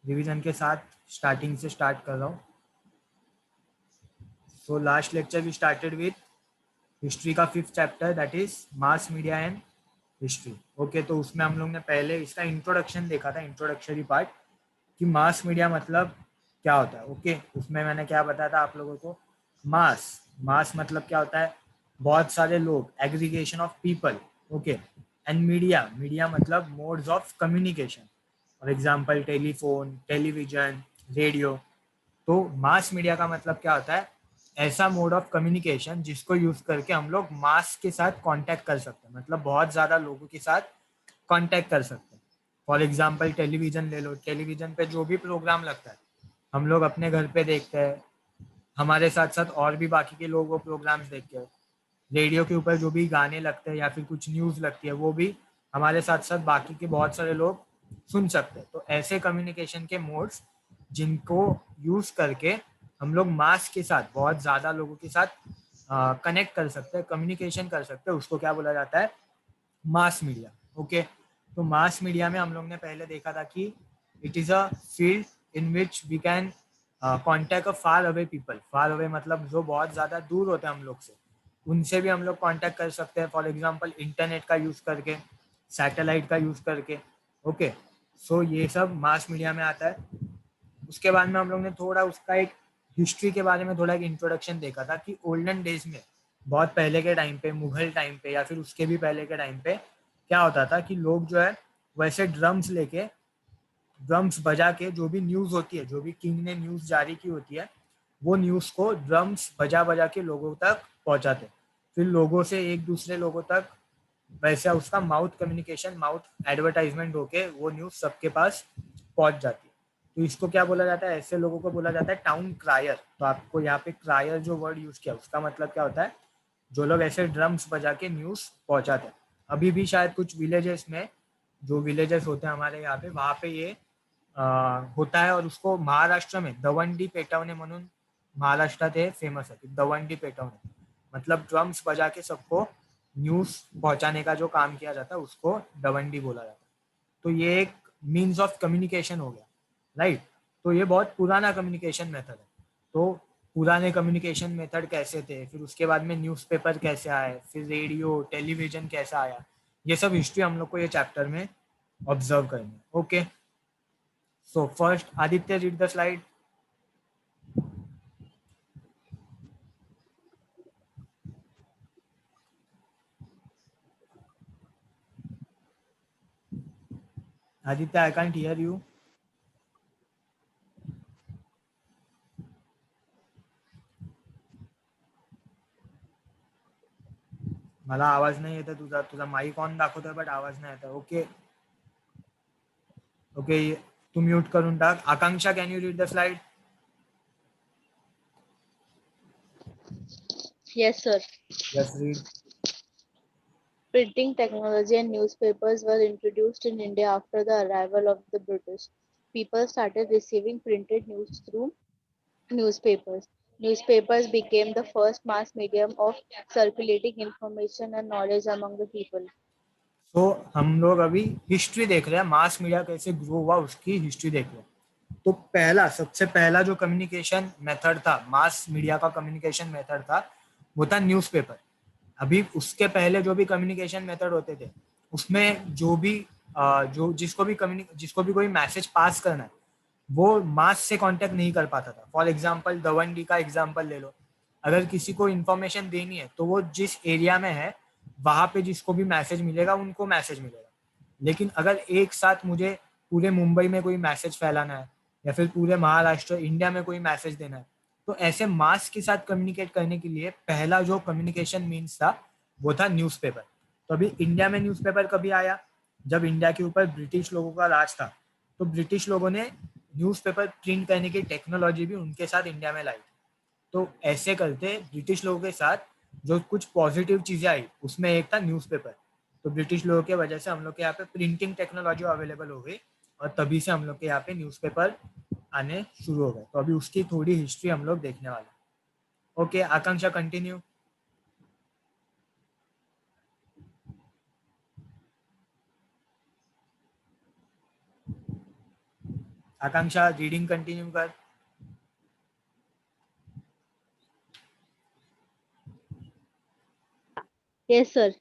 Revision के साथ starting से स्टार्ट कर रहा हूँ। So last lecture we started with history का 5th chapter, that is mass media and history. Okay, तो उसमें हम लोग ने पहले इसका इंट्रोडक्शन देखा था, इंट्रोडक्टरी पार्ट, कि मास मीडिया मतलब क्या होता है। ओके, उसमें मैंने क्या बताया था आप लोगों को, मास मास मतलब क्या होता है, बहुत सारे लोग, aggregation of people. Okay, and media media मतलब modes of communication, for example telephone, television, radio. तो मास मीडिया का मतलब क्या होता है, ऐसा मोड ऑफ कम्युनिकेशन जिसको यूज करके हम लोग मास के साथ कांटेक्ट कर सकते हैं, मतलब बहुत ज्यादा लोगों के साथ कांटेक्ट कर सकते हैं। फॉर एग्जाम्पल टेलीविजन ले लो, टेलीविजन पे जो भी प्रोग्राम लगता है हम लोग अपने घर पे देखते हैं, हमारे साथ साथ और भी बाकी के लोग वो प्रोग्राम्स देखते हैं। रेडियो के ऊपर जो भी गाने लगते हैं या फिर कुछ न्यूज़ लगती है वो भी हमारे साथ साथ बाकी के बहुत सारे लोग सुन सकते हैं। तो ऐसे कम्युनिकेशन के मोड्स जिनको यूज करके हम लोग मास के साथ, बहुत ज़्यादा लोगों के साथ कनेक्ट कर सकते हैं, कम्युनिकेशन कर सकते हैं, उसको क्या बोला जाता है, मास मीडिया। ओके, तो मास मीडिया में हम लोग ने पहले देखा था कि it is a field in which we can contact a far away people. Far away मतलब जो बहुत ज़्यादा दूर होते हैं हम लोग से, उनसे भी हम लोग कांटेक्ट कर सकते हैं, फॉर एग्जांपल इंटरनेट का यूज़ करके, सैटेलाइट का यूज़ करके। ओके, सो ये सब मास मीडिया में आता है। उसके बाद में हम लोग ने थोड़ा उसका एक हिस्ट्री के बारे में थोड़ा एक इंट्रोडक्शन देखा था कि ओल्डन डेज में, बहुत पहले के टाइम पे, मुगल टाइम पे या फिर उसके भी पहले के टाइम पे क्या होता था कि लोग जो है वैसे ड्रम्स लेके, ड्रम्स बजा के, जो भी न्यूज़ होती है, जो भी किंग ने न्यूज़ जारी की होती है, वो न्यूज़ को ड्रम्स बजा बजा के लोगों तक पहुंचाते, फिर लोगों से एक दूसरे लोगों तक वैसे उसका माउथ कम्युनिकेशन, माउथ एडवर्टाइजमेंट होके वो न्यूज़ सबके पास पहुंच जाती है। तो इसको क्या बोला जाता है, ऐसे लोगों को बोला जाता है टाउन क्रायर। तो आपको यहाँ पे क्रायर जो वर्ड यूज किया उसका मतलब क्या होता है, जो लोग ऐसे ड्रम्स बजा के न्यूज़ पहुंचाते हैं। अभी भी शायद कुछ विलेजेस में, जो विलेजेस होते हैं हमारे यहाँ पे, वहाँ पे ये होता है। और उसको महाराष्ट्र में दवंडी पेटवणे म्हणून महाराष्ट्रात हे फेमस है, दवंडी पेटवणे मतलब ड्रम्स बजा के सबको न्यूज़ पहुंचाने का जो काम किया जाता है उसको दवंडी बोला जाता है। तो ये एक मीन्स ऑफ कम्युनिकेशन हो गया, राइट। तो ये बहुत पुराना कम्युनिकेशन मेथड है। तो पुराने कम्युनिकेशन मेथड कैसे थे, फिर उसके बाद में न्यूज़पेपर कैसे आए, फिर रेडियो टेलीविजन कैसा आया, ये सब हिस्ट्री हम लोग को ये चैप्टर में ऑब्जर्व करनी है। Okay, so first Aditya read the slide. Aditya, I can't hear you. मला आवाज नाही येत आहे तुझा, तुझा माईक ऑन दाखवतोय बट आवाज नाही येत आहे। ओके ओके, तू म्यूट करून टाक। Akanksha, can you read the slide? Yes, sir. Yes, read. Printing technology and newspapers were introduced in India after the arrival of the British. People started receiving printed news through newspapers. Newspapers became the first mass medium of circulating information and knowledge among the people. तो हम लोग अभी history देख रहे हैं, mass media कैसे grow हुआ उसकी हिस्ट्री देख रहे हैं। तो पहला, सबसे पहला जो कम्युनिकेशन मेथड था, मास मीडिया का कम्युनिकेशन मेथड था, वो था न्यूज़पेपर। अभी उसके पहले जो भी कम्युनिकेशन मेथड होते थे उसमें जो भी जो जिसको भी कोई मैसेज पास करना है वो मास से कांटेक्ट नहीं कर पाता था। फॉर एग्जांपल दवंडी का एग्जांपल ले लो, अगर किसी को इन्फॉर्मेशन देनी है तो वो जिस एरिया में है वहां पे जिसको भी मैसेज मिलेगा उनको मैसेज मिलेगा। लेकिन अगर एक साथ मुझे पूरे मुंबई में कोई मैसेज फैलाना है या फिर पूरे महाराष्ट्र इंडिया में कोई मैसेज देना है, तो ऐसे मास के साथ कम्युनिकेट करने के लिए पहला जो कम्युनिकेशन मीन्स था वो था न्यूज़पेपर। तो अभी इंडिया में न्यूज़पेपर कभी आया, जब इंडिया के ऊपर ब्रिटिश लोगों का राज था। तो ब्रिटिश लोगों ने न्यूज़पेपर प्रिंट करने की टेक्नोलॉजी भी उनके साथ इंडिया में लाई थी। तो ऐसे करते ब्रिटिश लोगों के साथ जो कुछ पॉजिटिव चीज़ें आई उसमें एक था न्यूज़पेपर। तो ब्रिटिश लोगों की वजह से हम लोग के यहाँ पे प्रिंटिंग टेक्नोलॉजी अवेलेबल हो गई और तभी से हम लोग के यहाँ पे न्यूज़पेपर आने शुरू हो गए। तो अभी उसकी थोड़ी हिस्ट्री हम लोग देखने वाले हैं। ओके, आकांक्षा, कंटिन्यू। आकांक्षा रीडिंग कंटिन्यू कर। Yes, sir.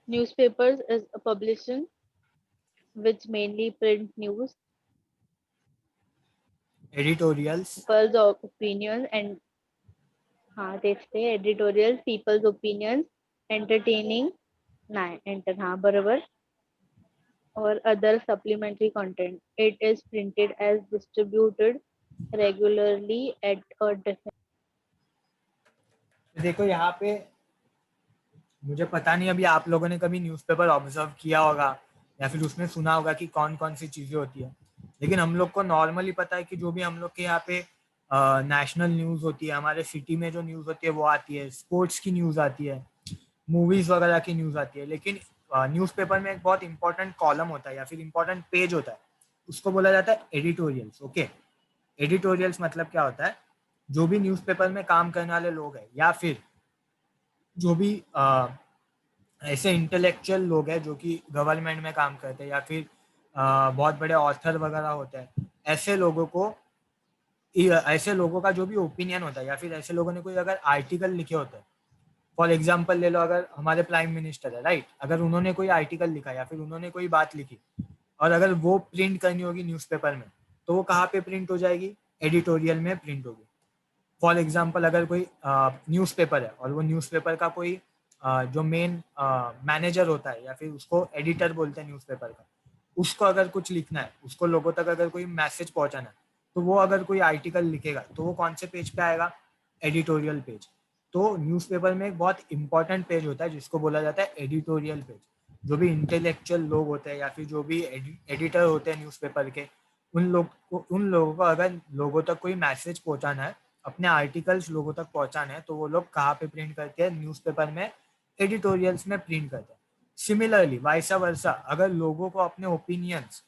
Newspapers is a publication which mainly print news, editorials. people's opinions, and हाँ देखते हैं editorials, people's opinions, entertaining, नहीं enter हाँ बराबर, or other supplementary content. It is printed as distributed regularly at a definite. देखो यहाँ पे मुझे पता नहीं अभी आप लोगों ने कभी न्यूज़पेपर ऑब्जर्व किया होगा या फिर उसमें सुना होगा कि कौन कौन सी चीजें होती है, लेकिन हम लोग को नॉर्मली पता है कि जो भी हम लोग के यहाँ पे नेशनल न्यूज होती है, हमारे सिटी में जो न्यूज होती है वो आती है, स्पोर्ट्स की न्यूज आती है, मूवीज वगैरह की न्यूज आती है, लेकिन न्यूज़पेपर में एक बहुत इंपॉर्टेंट कॉलम होता है या फिर इंपॉर्टेंट पेज होता है, उसको बोला जाता है एडिटोरियल्स। ओके, एडिटोरियल्स मतलब क्या होता है, जो भी न्यूज़पेपर में काम करने वाले लोग हैं या फिर जो भी ऐसे इंटेलेक्चुअल लोग हैं जो कि गवर्नमेंट में काम करते हैं या फिर बहुत बड़े ऑथर वगैरह होते हैं, ऐसे लोगों को ऐसे लोगों का जो भी ओपिनियन होता है या फिर ऐसे लोगों ने कोई अगर आर्टिकल लिखे होते हैं, फॉर एग्जाम्पल ले लो, अगर हमारे प्राइम मिनिस्टर है राइट, अगर उन्होंने कोई आर्टिकल लिखा या फिर उन्होंने कोई बात लिखी और अगर वो प्रिंट करनी होगी न्यूज़पेपर में, तो वो कहाँ पे प्रिंट हो जाएगी, एडिटोरियल में प्रिंट होगी। फॉर एग्जाम्पल अगर कोई न्यूज़पेपर है और वो न्यूज़पेपर का कोई जो मेन मैनेजर होता है या फिर उसको एडिटर बोलते हैं न्यूज़पेपर का, उसको अगर कुछ लिखना है, उसको लोगों तक अगर कोई मैसेज पहुंचाना है, तो वो अगर कोई आर्टिकल लिखेगा तो वो कौन से पेज पे आएगा, एडिटोरियल पेज। तो न्यूज़पेपर में एक बहुत इंपॉर्टेंट पेज होता है जिसको बोला जाता है एडिटोरियल पेज। जो भी इंटेलेक्चुअल लोग होते हैं या फिर जो भी एडिटर होते हैं न्यूज़पेपर के, उन लोगों को अगर लोगों तक कोई मैसेज पहुंचाना है, अपने आर्टिकल्स लोगों तक पहुंचाने हैं, तो वो लोग कहाँ पे प्रिंट करते हैं, न्यूज़पेपर में एडिटोरियल्स में प्रिंट करते हैं। सिमिलरली वाइसा वर्सा, अगर लोगों को अपने ओपिनियंस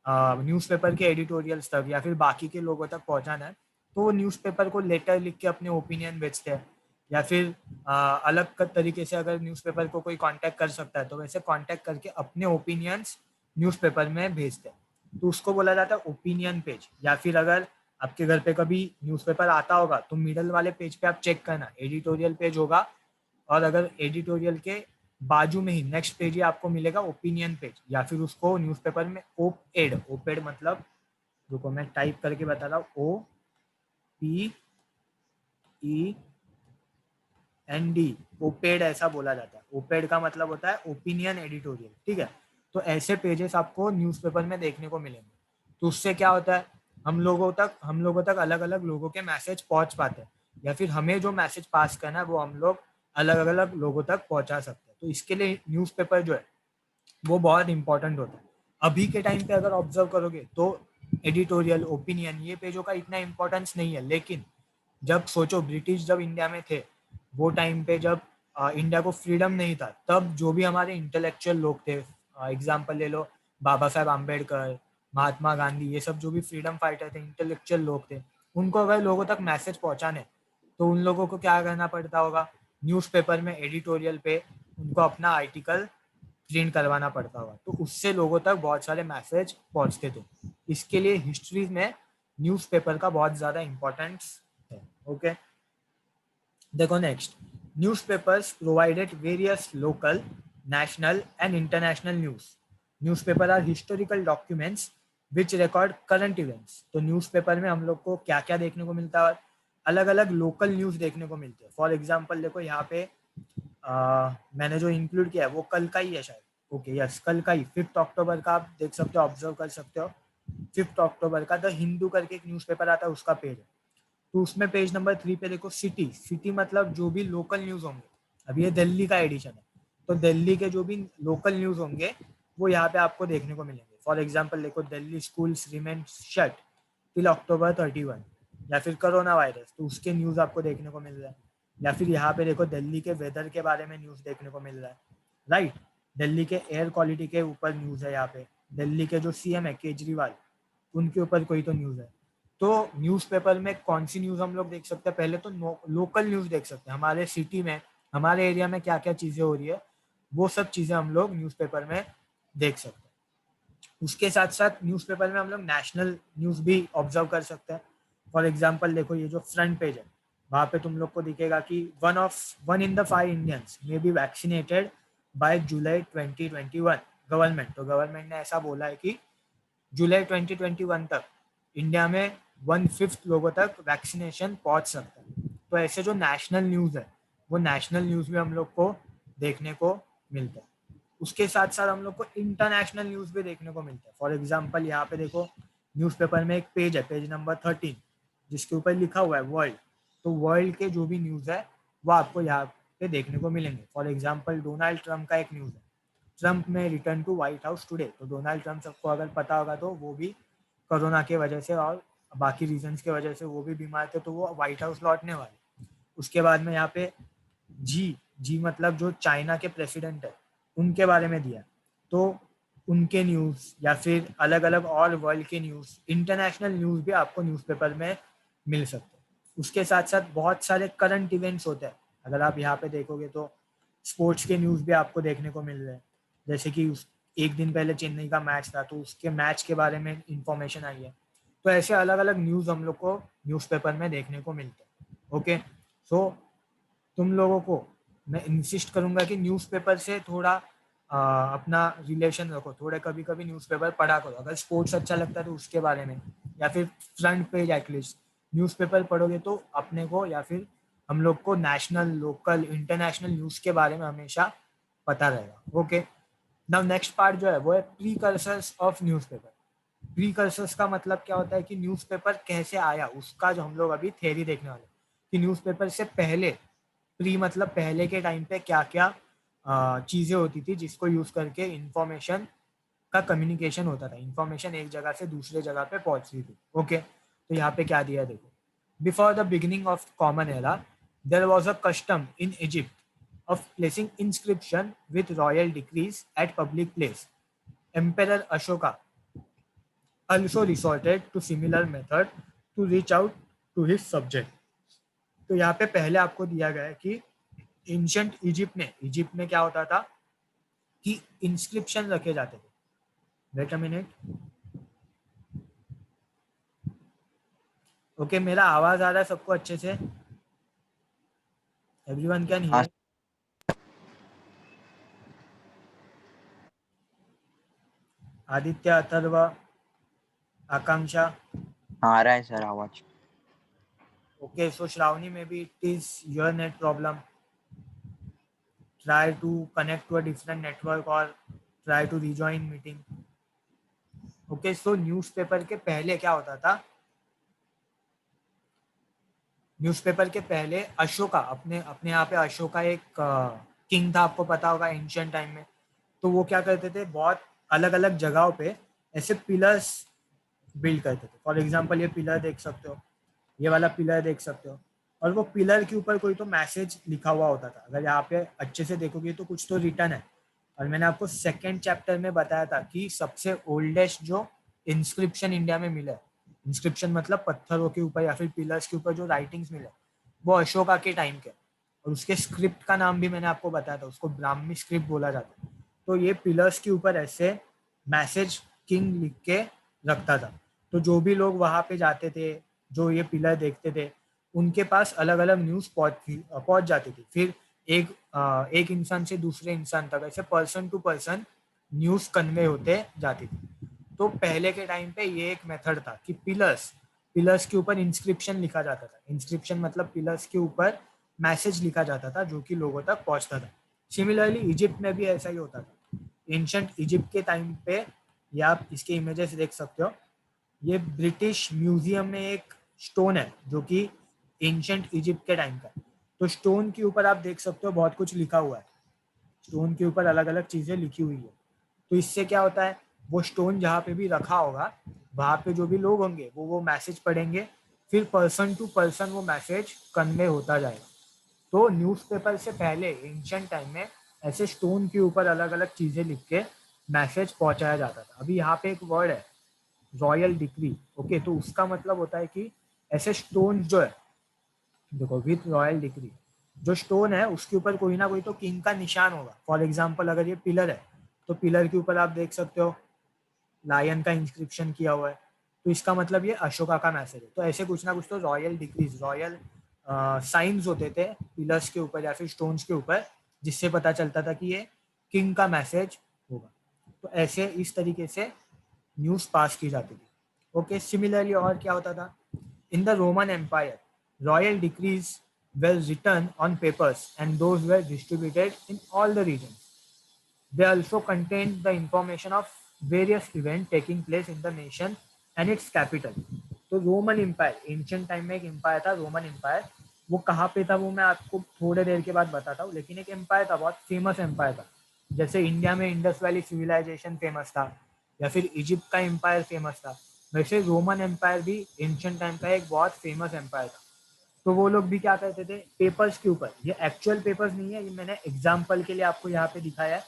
न्यूज़पेपर के एडिटोरियल्स तक या फिर बाकी के लोगों तक पहुंचाना है, तो वो न्यूज़पेपर को लेटर लिख के अपने ओपिनियन बेचते हैं, या फिर अलग तरीके से अगर न्यूज़पेपर को कोई कांटेक्ट कर सकता है तो वैसे कांटेक्ट करके अपने ओपिनियंस न्यूज़पेपर में भेजते हैं, तो उसको बोला जाता है ओपिनियन पेज। या फिर अगर आपके घर पे कभी न्यूज़पेपर आता होगा तो मिडल वाले पेज पे आप चेक करना, एडिटोरियल पेज होगा, और अगर एडिटोरियल के बाजू में ही नेक्स्ट पेज ही आपको मिलेगा ओपिनियन पेज, या फिर उसको न्यूज़पेपर में ओपेड, ओपेड मतलब, रुको मैं टाइप करके बता रहा हूँ, OPEND, ओपेड ऐसा बोला जाता है। ओपेड का मतलब होता है ओपिनियन एडिटोरियल, ठीक है। तो ऐसे पेजेस आपको न्यूज़पेपर में देखने को मिलेंगे। तो उससे क्या होता है, हम लोगों तक अलग अलग लोगों के मैसेज पहुंच पाते हैं, या फिर हमें जो मैसेज पास करना है वो हम लोग अलग अलग लोगों तक पहुंचा सकते हैं। तो इसके लिए न्यूज़पेपर जो है वो बहुत इंपॉर्टेंट होता है। अभी के टाइम पे अगर ऑब्जर्व करोगे तो एडिटोरियल, ओपिनियन, ये पेजों का इतना इंपॉर्टेंस नहीं है, लेकिन जब सोचो ब्रिटिश जब इंडिया में थे, वो टाइम पे जब इंडिया को फ्रीडम नहीं था, तब जो भी हमारे इंटेलेक्चुअल लोग थे, एग्जाम्पल ले लो बाबा साहेब आम्बेडकर, महात्मा गांधी, ये सब जो भी फ्रीडम फाइटर थे, इंटेलेक्चुअल लोग थे, उनको अगर लोगों तक मैसेज पहुंचाने, तो उन लोगों को क्या करना पड़ता होगा, न्यूज़पेपर में एडिटोरियल पे उनको अपना आर्टिकल प्रिंट करवाना पड़ता होगा, तो उससे लोगों तक बहुत सारे मैसेज पहुंचते थे। इसके लिए हिस्ट्री में न्यूज़पेपर का बहुत ज़्यादा इंपॉर्टेंस है। ओके, देखो next, newspapers provided various local, national and international news. Newspaper are historical documents which record current events. तो न्यूज़पेपर में हम लोग को क्या क्या देखने को मिलता है, अलग अलग लोकल न्यूज़ देखने को मिलते हैं। फॉर एग्जाम्पल देखो यहाँ पे मैंने जो इंक्लूड किया है वो कल का ही है शायद, ओके यस कल का ही, 5 अक्टूबर का, आप देख सकते हो, ऑब्जर्व कर सकते हो, 5 अक्टूबर का द हिंदू करके एक न्यूज़पेपर आता है, उसका पेज है। तो उसमें पेज नंबर 3 पे देखो सिटी, सिटी मतलब जो भी लोकल न्यूज़ होंगे, अभी ये दिल्ली का एडिशन है, तो दिल्ली के जो भी लोकल न्यूज़ होंगे वो यहाँ पे आपको देखने को मिलेंगे। फॉर एग्जाम्पल देखो, Delhi schools remain shut till October 31, या फिर कोरोना वायरस, तो उसके न्यूज़ आपको देखने को मिल रहा है। या फिर यहाँ पे देखो दिल्ली के वेदर के बारे में न्यूज़ देखने को मिल रहा है, राइट। दिल्ली के एयर क्वालिटी के ऊपर न्यूज़ है यहाँ पे, दिल्ली के जो सीएम है केजरीवाल, उनके ऊपर कोई तो न्यूज़ है। तो न्यूज़पेपर में कौन सी न्यूज़ हम लोग देख सकते हैं, पहले तो लोकल न्यूज़ देख सकते हैं, हमारे सिटी में, हमारे एरिया में क्या क्या चीज़ें हो रही है, वो सब चीज़ें हम लोग न्यूज़पेपर में देख सकते हैं। उसके साथ साथ न्यूज़पेपर में हम लोग नेशनल न्यूज़ भी ऑब्जर्व कर सकते हैं। फॉर एग्जांपल देखो, ये जो फ्रंट पेज है वहाँ पे तुम लोग को दिखेगा कि 1 in the 5 Indians may be vaccinated by July 2021। Government, तो गवर्नमेंट ने ऐसा बोला है कि जुलाई 2021 तक इंडिया में 1/5 लोगों तक वैक्सीनेशन पहुंच सकता है। तो ऐसे जो नेशनल न्यूज़ है वो नेशनल न्यूज़ भी हम लोग को देखने को मिलता है। उसके साथ साथ हम लोग को इंटरनेशनल न्यूज़ भी देखने को मिलता है। फॉर एग्जांपल यहाँ पे देखो, न्यूज़पेपर में एक पेज है, पेज नंबर 13, जिसके ऊपर लिखा हुआ है वर्ल्ड। तो वर्ल्ड के जो भी न्यूज़ है वो आपको यहाँ पे देखने को मिलेंगे। फॉर एग्जाम्पल डोनाल्ड ट्रम्प का एक न्यूज़ है, ट्रम्प में return to White House today. तो डोनाल्ड ट्रम्प सबको अगर पता होगा तो वो भी कोरोना के वजह से और बाकी रीजंस के वजह से वो भी बीमार थे, तो वो व्हाइट हाउस लौटने वाले। उसके बाद में यहाँ पे जी जी मतलब जो चाइना के प्रेसिडेंट है उनके बारे में दिया। तो उनके न्यूज़ या फिर अलग अलग और वर्ल्ड के न्यूज़, इंटरनेशनल न्यूज़ भी आपको न्यूज़पेपर में मिल सकते हैं। उसके साथ साथ बहुत सारे करंट इवेंट्स होते हैं। अगर आप यहाँ पे देखोगे तो स्पोर्ट्स के न्यूज़ भी आपको देखने को मिल रहे हैं। जैसे कि एक दिन पहले चेन्नई का मैच था, तो उसके मैच के बारे में इंफॉर्मेशन आई है। तो ऐसे अलग अलग न्यूज़ हम लोग को न्यूज़पेपर में देखने को मिलते हैं। ओके, सो तुम लोगों को मैं इंसिस्ट करूंगा कि न्यूज़पेपर से थोड़ा अपना रिलेशन रखो। थोड़े कभी कभी न्यूज़पेपर पढ़ा करो। अगर स्पोर्ट्स अच्छा लगता है तो उसके बारे में, या फिर फ्रंट पेज एटलीस्ट न्यूज़पेपर पढ़ोगे तो अपने को या फिर हम लोग को नेशनल, लोकल, इंटरनेशनल न्यूज़ के बारे में हमेशा पता रहेगा। ओके, नाउ नेक्स्ट पार्ट जो है वो है प्रीकर्सर्स ऑफ न्यूज़पेपर। प्रीकर्सर्स का मतलब क्या होता है कि न्यूज़पेपर कैसे आया, उसका जो हम लोग अभी थ्योरी देखने वाले हैं कि न्यूज़पेपर से पहले, प्री मतलब पहले के टाइम पे क्या क्या चीज़ें होती थी जिसको यूज़ करके इंफॉर्मेशन का कम्युनिकेशन होता था। इंफॉर्मेशन एक जगह से दूसरे जगह पे पहुंचती थी। ओके, तो यहाँ पे क्या दिया देखो, before the beginning of common era there was a custom in Egypt of placing inscription with royal decrees at public place. Emperor Ashoka also resorted to similar method to reach out to his subject. तो यहाँ पे पहले आपको दिया गया है कि ancient Egypt में क्या होता था कि इंस्क्रिप्शन रखे जाते थे। Wait a minute. ओके, मेरा आवाज आ रहा है सबको अच्छे से? एवरीवन कैन हाँ हियर? आदित्य, अथर्व, आकांक्षा? हाँ आ रहा है सर आवाज। Okay, so Shravani, may be it is your net problem. Try to connect to a different network or try to rejoin meeting. Okay, so newspaper के पहले क्या होता था, न्यूज़पेपर के पहले अशोका, अपने अपने यहाँ पे अशोका एक किंग था, आपको पता होगा एंशियंट टाइम में। तो वो क्या करते थे, बहुत अलग अलग जगहों पे ऐसे पिलर्स बिल्ड करते थे। फॉर एग्जांपल ये पिलर देख सकते हो, ये वाला पिलर देख सकते हो, और वो पिलर के ऊपर कोई तो मैसेज लिखा हुआ होता था। अगर यहाँ पे अच्छे से देखोगे तो कुछ तो रिटर्न है। और मैंने आपको सेकेंड चैप्टर में बताया था कि सबसे ओल्डेस्ट जो इंस्क्रिप्शन इंडिया में मिला है, इंस्क्रिप्शन मतलब पत्थरों के ऊपर या फिर पिलर्स के ऊपर जो राइटिंग्स मिले, वो अशोका के टाइम के। और उसके स्क्रिप्ट का नाम भी मैंने आपको बताया था, उसको ब्राह्मी स्क्रिप्ट बोला जाता है। तो ये पिलर्स के ऊपर ऐसे मैसेज किंग लिख के रखता था। तो जो भी लोग वहां पे जाते थे, जो ये पिलर देखते थे, उनके पास अलग अलग न्यूज पहुंच जाती थी। फिर एक इंसान से दूसरे इंसान तक ऐसे person to person news convey होते जाती थी। तो पहले के टाइम पे ये एक मेथड था कि पिलर्स पिलर्स के ऊपर इंस्क्रिप्शन लिखा जाता था। इंस्क्रिप्शन मतलब पिलर्स के ऊपर मैसेज लिखा जाता था जो कि लोगों तक पहुंचता था। सिमिलरली इजिप्ट में भी ऐसा ही होता था। एंशंट इजिप्ट के टाइम पे, या आप इसके इमेजेस देख सकते हो, ये ब्रिटिश म्यूजियम में एक स्टोन है जो कि एंशंट इजिप्ट के टाइम का है। तो स्टोन के ऊपर आप देख सकते हो बहुत कुछ लिखा हुआ है। स्टोन के ऊपर अलग अलग चीजें लिखी हुई है। तो इससे क्या होता है, वो स्टोन जहाँ पे भी रखा होगा वहां पे जो भी लोग होंगे वो मैसेज पढ़ेंगे, फिर पर्सन टू पर्सन वो मैसेज कन्वे होता जाएगा। तो न्यूज़पेपर से पहले एंशियंट टाइम में ऐसे स्टोन के ऊपर अलग अलग चीजें लिख के मैसेज पहुंचाया जाता था। अभी यहाँ पे एक वर्ड है रॉयल डिक्री। ओके, तो उसका मतलब होता है कि ऐसे स्टोन जो है, देखो, विथ रॉयल डिक्री, जो स्टोन है उसके ऊपर कोई ना कोई तो किंग का निशान होगा। फॉर एग्जाम्पल अगर ये पिलर है तो पिलर के ऊपर आप देख सकते हो लायन का इंस्क्रिप्शन किया हुआ है, तो इसका मतलब ये अशोका का मैसेज है। तो ऐसे कुछ ना कुछ तो रॉयल डिक्रीज, रॉयल साइंस होते थे पिलर्स के ऊपर या फिर स्टोन्स के ऊपर, जिससे पता चलता था कि ये किंग का मैसेज होगा। तो ऐसे इस तरीके से न्यूज़ पास की जाती थी। ओके, सिमिलरली और क्या होता था, in the Roman empire royal decrees were written on papers and those were distributed in all the regions. They also contained the information of various events taking place in the nation and its capital. तो Roman empire, ancient time में एक empire था Roman empire. वो कहाँ पे था वो मैं आपको थोड़े देर के बाद बताता हूँ, लेकिन एक एम्पायर था, बहुत फेमस एम्पायर था। जैसे इंडिया में इंडस वैली सिविलाइजेशन फेमस था या फिर इजिप्ट का एम्पायर फेमस था, वैसे रोमन एम्पायर भी एंशियंट टाइम का एक बहुत फेमस एम्पायर था। तो वो लोग भी क्या करते थे पेपर्स के ऊपर, ये एक्चुअल पेपर्स नहीं है, ये मैंने एग्जाम्पल के लिए आपको यहाँ पे दिखाया है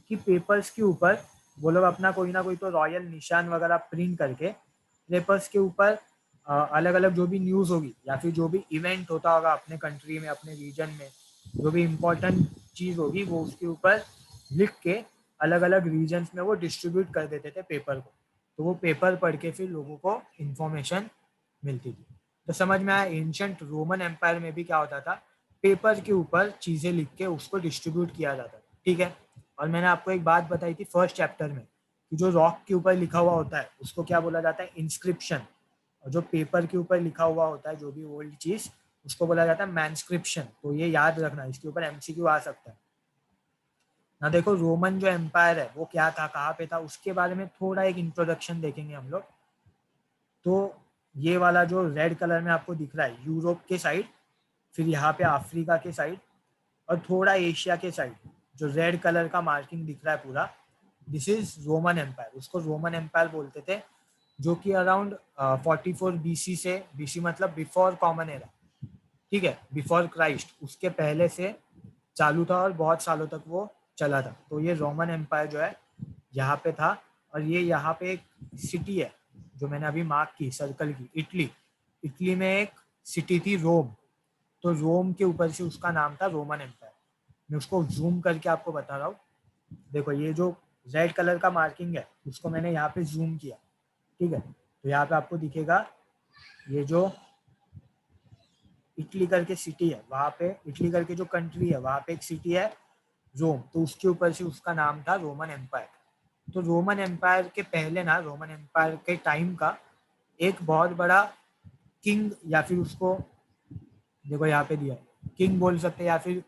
कि पेपर्स के ऊपर वो लोग अपना कोई ना कोई तो रॉयल निशान वगैरह प्रिंट करके पेपर्स के ऊपर अलग अलग जो भी न्यूज़ होगी या फिर जो भी इवेंट होता होगा अपने कंट्री में, अपने रीजन में, जो भी इम्पोर्टेंट चीज़ होगी वो उसके ऊपर लिख के अलग अलग रीजन्स में वो डिस्ट्रीब्यूट कर देते थे पेपर को। तो वो पेपर पढ़ के फिर लोगों को इंफॉर्मेशन मिलती थी। तो समझ में आया एंशियंट रोमन एम्पायर में भी क्या होता था, पेपर के ऊपर चीज़ें लिख के उसको डिस्ट्रीब्यूट किया जाता था। ठीक है, और मैंने आपको एक बात बताई थी फर्स्ट चैप्टर में कि जो रॉक के ऊपर लिखा हुआ होता है उसको क्या बोला जाता है, इंस्क्रिप्शन। और जो पेपर के ऊपर लिखा हुआ होता है जो भी ओल्ड चीज़, उसको बोला जाता है मैनस्क्रिप्शन। तो ये याद रखना, इसके ऊपर एमसीक्यू आ सकता है ना। देखो रोमन जो एम्पायर है वो क्या था, कहाँ पे था, उसके बारे में थोड़ा एक इंट्रोडक्शन देखेंगे हम लोग। तो ये वाला जो रेड कलर में आपको दिख रहा है यूरोप के साइड, फिर यहाँ पे अफ्रीका के साइड और थोड़ा एशिया के साइड, जो रेड कलर का मार्किंग दिख रहा है पूरा, दिस इज रोमन एम्पायर। उसको रोमन एम्पायर बोलते थे, जो कि अराउंड 44 बीसी से, बीसी मतलब बिफोर कॉमन एरा, ठीक है, बिफोर क्राइस्ट, उसके पहले से चालू था और बहुत सालों तक वो चला था। तो ये रोमन एम्पायर जो है यहाँ पे था। और ये यहाँ पे एक सिटी है जो मैंने अभी मार्क की सर्कल की, इटली। इटली में एक सिटी थी रोम, तो रोम के ऊपर से उसका नाम था रोमन एम्पायर। मैं उसको जूम करके आपको बता रहा हूँ। देखो ये जो रेड कलर का मार्किंग है उसको मैंने यहाँ पे जूम किया, ठीक है, तो यहाँ पे आपको दिखेगा ये जो इटली करके सिटी है, वहाँ पे इटली करके जो कंट्री है वहाँ पे एक सिटी है रोम, तो उसके ऊपर से उसका नाम था रोमन एम्पायर। तो रोमन एम्पायर के पहले ना, रोमन एम्पायर के टाइम का एक बहुत बड़ा किंग, या फिर उसको देखो यहाँ पे दिया है किंग बोल सकते हैं, या फिर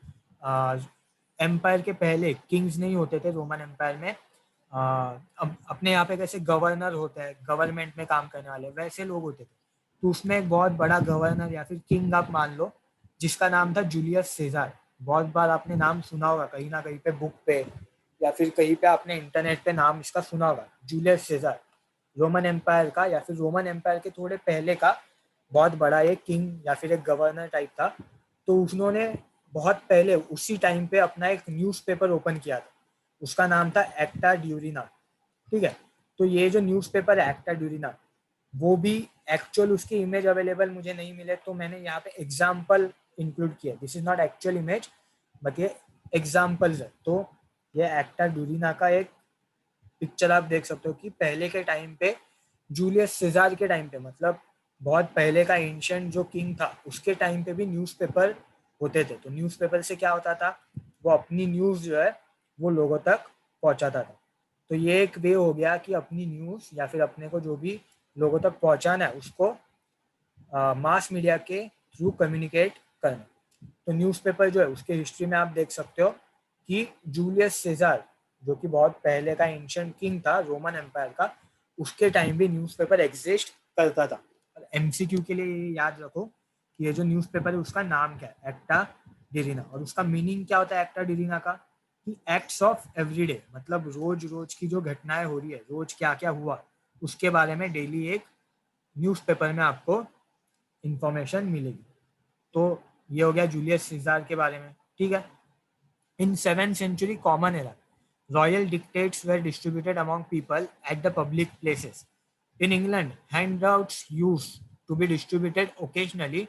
एम्पायर के पहले किंग्स नहीं होते थे रोमन एम्पायर में। अब अपने यहाँ पे कैसे गवर्नर होता है, गवर्नमेंट में काम करने वाले वैसे लोग होते थे। तो उसमें एक बहुत बड़ा गवर्नर या फिर किंग आप मान लो, जिसका नाम था जूलियस सीजर। बहुत बार आपने नाम सुना होगा कहीं ना कहीं पे बुक पे या फिर कहीं पे आपने इंटरनेट पे नाम इसका सुना होगा, जूलियस सीजर। रोमन एम्पायर का या फिर रोमन एम्पायर के थोड़े पहले का बहुत बड़ा एक किंग या फिर एक गवर्नर टाइप था। तो उन्होंने बहुत पहले उसी टाइम पे अपना एक न्यूज़पेपर ओपन किया था, उसका नाम था एक्टा ड्यूरिना, ठीक है। तो ये जो न्यूज़पेपर है एक्टा ड्यूरिना, वो भी एक्चुअल उसकी इमेज अवेलेबल मुझे नहीं मिले, तो मैंने यहाँ पे एग्जाम्पल इंक्लूड किया। This is not actual image but ये एग्जाम्पल्स है। तो ये एक्टा ड्यूरिना का एक पिक्चर आप देख सकते हो कि पहले के टाइम पे, जूलियस सीजर के टाइम पे, मतलब बहुत पहले का एंशिएंट जो किंग था उसके टाइम पे भी न्यूज़पेपर होते थे। तो न्यूज़पेपर से क्या होता था, वो अपनी न्यूज़ जो है वो लोगों तक पहुंचाता था। तो ये एक वे हो गया कि अपनी न्यूज़ या फिर अपने को जो भी लोगों तक पहुंचाना है उसको मास मीडिया के थ्रू कम्युनिकेट करना। तो न्यूज़पेपर जो है उसके हिस्ट्री में आप देख सकते हो कि जूलियस सीजर, जो कि बहुत पहले का एंशिएंट किंग था रोमन एम्पायर का, उसके टाइम भी न्यूज़पेपर एग्जिस्ट करता था। एमसीक्यू के लिए ये याद रखो कि ये जो न्यूज़पेपर है उसका नाम क्या है, एक्टा डिरिना। और उसका मीनिंग क्या होता है एक्टा डिरिना का, कि एक्ट्स ऑफ एवरीडे, मतलब रोज रोज की जो घटनाएं हो रही है, रोज क्या क्या हुआ उसके बारे में डेली एक न्यूज़पेपर में आपको इंफॉर्मेशन मिलेगी। तो ये हो गया जूलियस सीजर के बारे में, ठीक है। In 7th century common era, royal dictates were distributed among people at the public places. In England, handouts used to be distributed occasionally,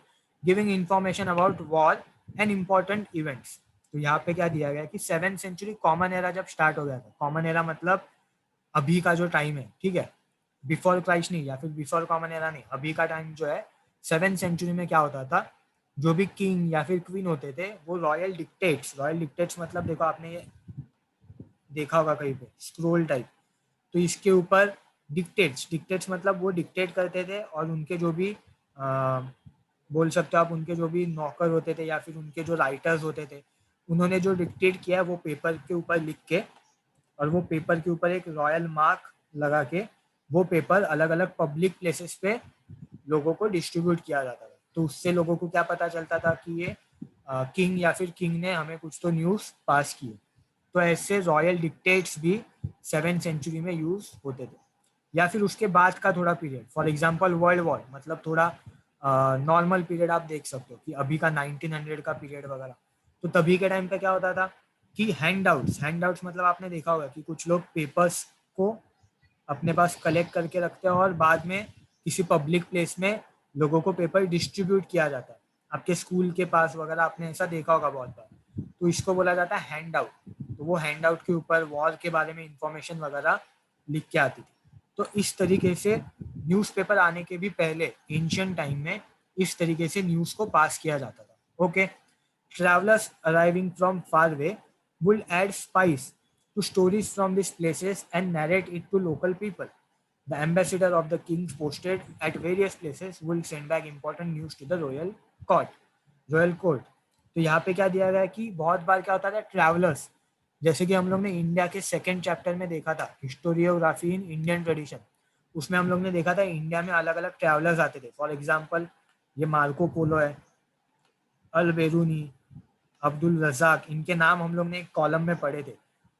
giving information about war and important events. तो यहाँ पे क्या दिया गया है कि 7th सेंचुरी कॉमन एरा जब start हो गया था, कॉमन एरा मतलब अभी का जो टाइम है, ठीक है, बिफोर क्राइस्ट नहीं या फिर बिफोर कॉमन एरा नहीं, अभी का टाइम जो है 7th सेंचुरी में क्या होता था, जो भी किंग या फिर क्वीन होते थे वो रॉयल डिक्टेट्स मतलब देखो आपने ये देखा होगा कहीं पे स्क्रोल टाइप, तो इसके ऊपर डिक्टेट्स मतलब वो डिक्टेट करते थे और उनके जो भी बोल सकते हो आप, उनके जो भी नौकर होते थे या फिर उनके जो राइटर्स होते थे, उन्होंने जो डिक्टेट किया है वो पेपर के ऊपर लिख के, और वो पेपर के ऊपर एक रॉयल मार्क लगा के वो पेपर अलग अलग पब्लिक प्लेसेस पे लोगों को डिस्ट्रीब्यूट किया जाता था। तो उससे लोगों को क्या पता चलता था कि ये किंग या फिर किंग ने हमें कुछ तो न्यूज़ पास की है। तो ऐसे रॉयल डिक्टेट्स भी 7th सेंचुरी में यूज होते थे। या फिर उसके बाद का थोड़ा period, for example world war, मतलब थोड़ा नॉर्मल पीरियड आप देख सकते हो कि अभी का 1900 का पीरियड वगैरह। तो तभी के टाइम पे क्या होता था कि हैंडआउट्स मतलब आपने देखा होगा कि कुछ लोग पेपर्स को अपने पास कलेक्ट करके रखते हैं और बाद में किसी पब्लिक प्लेस में लोगों को पेपर डिस्ट्रीब्यूट किया जाता है। आपके स्कूल के पास वगैरह आपने ऐसा देखा होगा बहुत बार। तो इसको बोला जाता है हैंड आउट। तो वो हैंड आउट के ऊपर वॉर के बारे में इंफॉर्मेशन वगैरह लिख के आती थी। तो इस तरीके से न्यूज़पेपर आने के भी पहले एंशिएंट टाइम में इस तरीके से न्यूज़ को पास किया जाता था। Okay, travelers arriving from far away would add spice to stories from these places and narrate it to local people. The ambassador of the king posted at various places will send back important news to the royal court. तो यहाँ पे क्या दिया गया है कि बहुत बार क्या होता था, ट्रैवलर्स, जैसे कि हम लोग ने इंडिया के सेकंड चैप्टर में देखा था हिस्टोरियोग्राफी इन इंडियन ट्रेडिशन, उसमें हम लोग ने देखा था इंडिया में अलग अलग ट्रैवलर्स आते थे। फॉर एग्जाम्पल ये मार्को पोलो है, अल बेरूनी, अब्दुल रज़ाक, इनके नाम हम लोग ने एक कॉलम में पढ़े थे।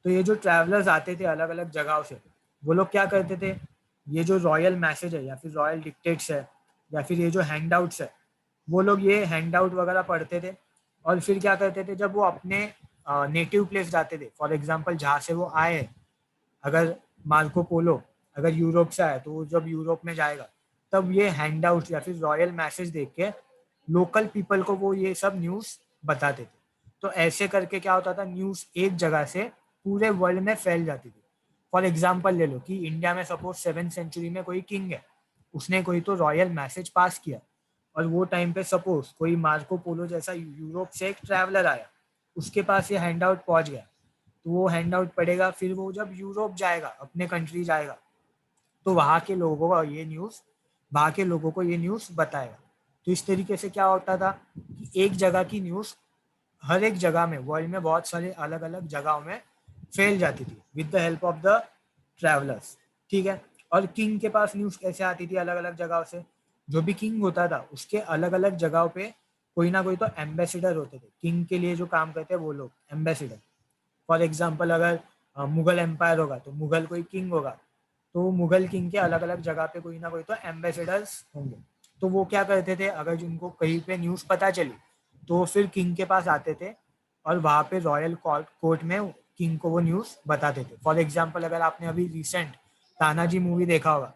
तो ये जो ट्रैवलर्स आते थे अलग अलग जगहों से, वो लोग क्या करते थे, ये जो रॉयल मैसेज है या फिर रॉयल डिक्टेट्स है या फिर ये जो हैंडआउट्स है, वो लोग ये हैंडआउट वगैरह पढ़ते थे और फिर क्या करते थे, जब वो अपने नेटिव प्लेस जाते थे, फॉर एग्जांपल जहाँ से वो आए हैं, अगर मार्को पोलो अगर यूरोप से आया तो वो जब यूरोप में जाएगा तब ये हैंडआउट या फिर रॉयल मैसेज देख के लोकल पीपल को वो ये सब न्यूज़ बताते थे। तो ऐसे करके क्या होता था, न्यूज़ एक जगह से पूरे वर्ल्ड में फैल जाती थी। फॉर एग्जाम्पल ले लो कि इंडिया में सपोज 7th सेंचुरी में कोई किंग है, उसने कोई तो रॉयल मैसेज पास किया और वो टाइम पे सपोज कोई मार्को पोलो जैसा यूरोप से एक ट्रैवलर आया, उसके पास ये हैंडआउट पहुंच गया, तो वो हैंडआउट पढ़ेगा, फिर वो जब यूरोप जाएगा, अपने कंट्री जाएगा, तो वहाँ के लोगों को ये न्यूज़ बताएगा। तो इस तरीके से क्या होता था कि एक जगह की न्यूज़ हर एक जगह में, वर्ल्ड में बहुत सारे अलग अलग जगहों में फैल जाती थी with the help of the travellers. ठीक है, और किंग के पास न्यूज़ कैसे आती थी अलग अलग जगहों से, जो भी किंग होता था उसके अलग अलग जगहों पे कोई ना कोई तो एम्बेसडर होते थे, किंग के लिए जो काम करते हैं वो लोग एम्बेसडर। फॉर एग्जाम्पल अगर मुगल एम्पायर होगा तो मुगल कोई किंग होगा, तो मुगल किंग के अलग अलग जगह पे कोई ना कोई तो एम्बेसडर्स होंगे। तो वो क्या करते थे, अगर जिनको कहीं पे न्यूज़ पता चली तो फिर किंग के पास आते थे और वहाँ पे रॉयल कोर्ट में किंग को वो न्यूज़ बताते थे। फॉर एग्जाम्पल अगर आपने अभी रिसेंट तानाजी मूवी देखा होगा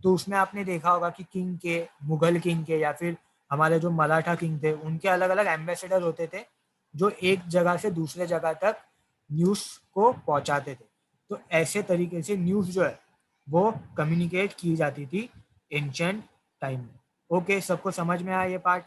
तो उसमें आपने देखा होगा कि किंग के, मुगल किंग के या फिर हमारे जो मराठा किंग थे उनके अलग अलग एम्बेसडर होते थे जो एक जगह से दूसरे जगह तक न्यूज़ को पहुंचाते थे। तो ऐसे तरीके से न्यूज़ जो है वो कम्युनिकेट की जाती थी एंशिएंट टाइम में। ओके, सबको समझ में आया ये पार्ट?